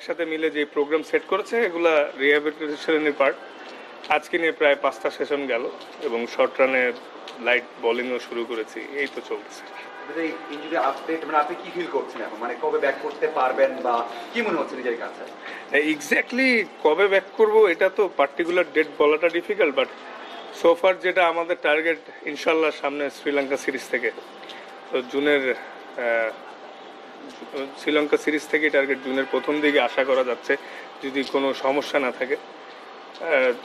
একসাথে মিলে যে প্রোগ্রাম সেট করেছে এগুলা রিহ্যাবিলিটেশনের পার্ট। আজকে নিয়ে প্রায় 5টা সেশন গেল এবং শর্ট রানে লাইট বোলিংও শুরু করেছি, এই তো চলছে। ইনজুরি আপডেট মানে আপনি কি ফিল করছেন এখন, মানে কবে ব্যাক করতে পারবেন বা কি মনে হচ্ছে নিজের কাছে? এক্স্যাক্টলি কবে ব্যাক করব এটা তো পার্টিকুলার ডেট বলাটা ডিফিকাল্ট, বাট সোফার যেটা আমাদের টার্গেট ইনশাল্লাহ সামনে শ্রীলঙ্কা সিরিজ থেকে, তো শ্রীলঙ্কা সিরিজ থেকেই টার্গেট, জুনের প্রথম দিকে আশা করা যাচ্ছে যদি কোনো সমস্যা না থাকে।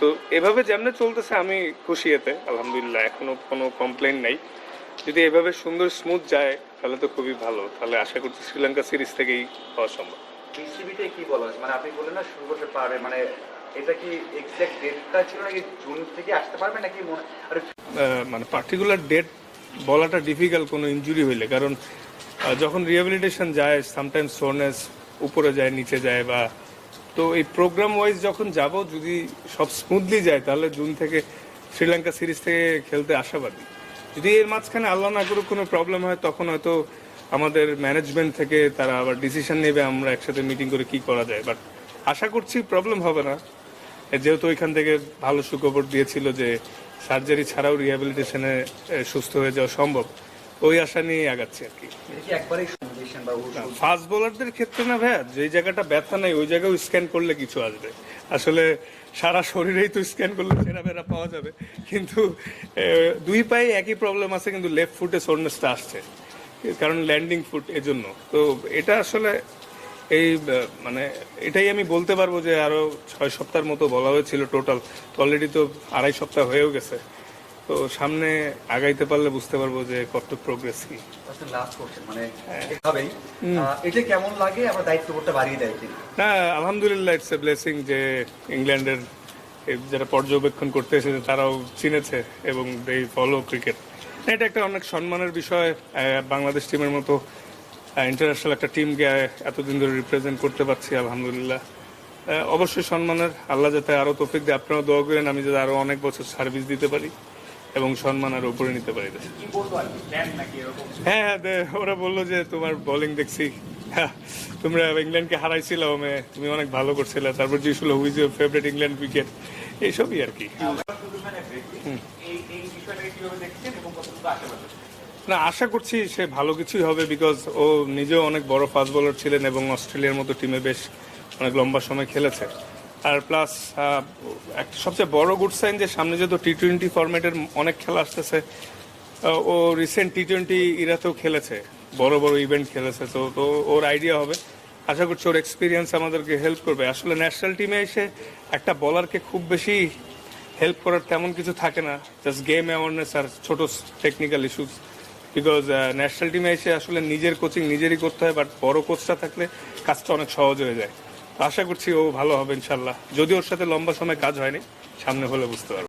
তো এভাবে যেমনে চলতেছে আমি খুশি এতে, আলহামদুলিল্লাহ, এখনো কোনো কমপ্লেন নাই। যদি এভাবে সুন্দর স্মুথ যায় তাহলে তো খুবই ভালো, তাহলে আশা করছি শ্রীলঙ্কা সিরিজ থেকেই হওয়া সম্ভব। বিসিবিতে কি বলা হয়েছে, মানে আপনি বললেন না শুরু করতে পারবে, মানে এটা কি এক্সাক্ট ডেটটা ছিল নাকি জুন থেকে আসতে পারবে নাকি মানে পার্টিকুলার ডেট বলাটা ডিফিকাল্ট কোনো ইনজুরি হইলে, কারণ যখন রিহ্যাবিলিটেশন যায় সামটাইমস সোরনেস উপরে যায় নিচে যায়, বা তো এই প্রোগ্রাম ওয়াইজ যখন যাব যদি সব স্মুথলি যায় তাহলে জুন থেকে শ্রীলঙ্কা সিরিজ থেকে খেলতে আশাবাদী। যদি এর মাঝখানে আল্লাহ না করুক কোনো প্রবলেম হয় তখন হয়তো আমাদের ম্যানেজমেন্ট থেকে তারা আবার ডিসিশন নেবে, আমরা একসাথে মিটিং করে কি করা যায়, বাট আশা করছি প্রবলেম হবে না, যেহেতু ওইখান থেকে ভালো সুখবর দিয়েছিল যে সার্জারি ছাড়াও রিহ্যাবিলিটেশনে সুস্থ হয়ে যাওয়া সম্ভব, ওই আশা নিয়ে আগাচ্ছি আর কি। ফাস্ট বোলারদের ক্ষেত্রে না ভাইয়া, যে জায়গাটা ব্যথা নেই ওই জায়গায় স্ক্যান করলে কিছু আসবে, আসলে সারা শরীরেই তো স্ক্যান করলে ছেঁড়া বেড়া পাওয়া যাবে, কিন্তু দুই পায়ে একই প্রবলেম আছে, কিন্তু লেফট ফুটে সোরনেসটা আসছে কারণ ল্যান্ডিং ফুট, এজন্য। তো এটা আসলে এই মানে এটাই আমি বলতে পারবো যে আরো 6 সপ্তাহের মতো বলা হয়েছিল টোটাল, অলরেডি তো 2.5 সপ্তাহ হয়েও গেছে, তো সামনে আগাইতে পারলে বুঝতে পারবো যে কত প্রোগ্রেস কি। লাস্ট কোশ্চেন, মানে এভাবেই এটা কেমন লাগে, আমরা দায়িত্বটা বাড়িয়ে দেয় কি? হ্যাঁ, আলহামদুলিল্লাহ, ইটস এ ব্লেসিং যে ইংল্যান্ডের যারা পর্যবেক্ষণ করতে এসেছে তারাও চিনেছে এবং দে ফলো ক্রিকেট। এটা একটা অনেক সম্মানের বিষয়, বাংলাদেশ টিমের মতো ইন্টারন্যাশনাল একটা টিমকে এতদিন ধরে রিপ্রেজেন্ট করতে পারছি, আলহামদুলিল্লাহ অবশ্যই সম্মানের। আল্লাহ যাতে আরও তৌফিক দেয়, আপনারাও দোয়া করেন আমি যাতে আরও অনেক বছর সার্ভিস দিতে পারি এবং সম্মান আরও উপরে নিতে পারি। হ্যাঁ, ওরা বললো যে তোমার বোলিং দেখছি, তোমরা ইংল্যান্ডকে হারাইছিল, তুমি অনেক ভালো করছিলে, তারপর জিজ্ঞেস হলো who's your favourite England wicket, এইসবই আর কি। না, আশা করছি সে ভালো কিছুই হবে, বিকজ ও নিজেও অনেক বড় ফাস্ট বোলার ছিলেন এবং অস্ট্রেলিয়ার মতো টিমে বেশ অনেক লম্বা সময় খেলেছে। আর প্লাস একটা সবচেয়ে বড় গুড সাইন যে সামনে যেহেতু টি-20 ফরম্যাটের অনেক খেলা আসতেছে, ও রিসেন্ট টি-20 ইরাতেও খেলেছে, বড় বড় ইভেন্ট খেলেছে, তো ওর আইডিয়া হবে। আশা করছি ওর এক্সপিরিয়েন্স আমাদেরকে হেল্প করবে। আসলে ন্যাশনাল টিমে এসে একটা বলারকে খুব বেশি হেল্প করার তেমন কিছু থাকে না, জাস্ট গেম অ্যাওয়ারনেস আর ছোট টেকনিক্যাল ইস্যুস, বিকজ ন্যাশনাল টিমে এসে আসলে নিজের কোচিং নিজেরই করতে হয়, বাট বড় কোচটা থাকলে কাজটা অনেক সহজ হয়ে যায়। আশা করছি ও ভালো হবে ইনশাল্লাহ, যদি ওর সাথে লম্বা সময় কাজ হয়নি, সামনে হলে বুঝতে পারবো।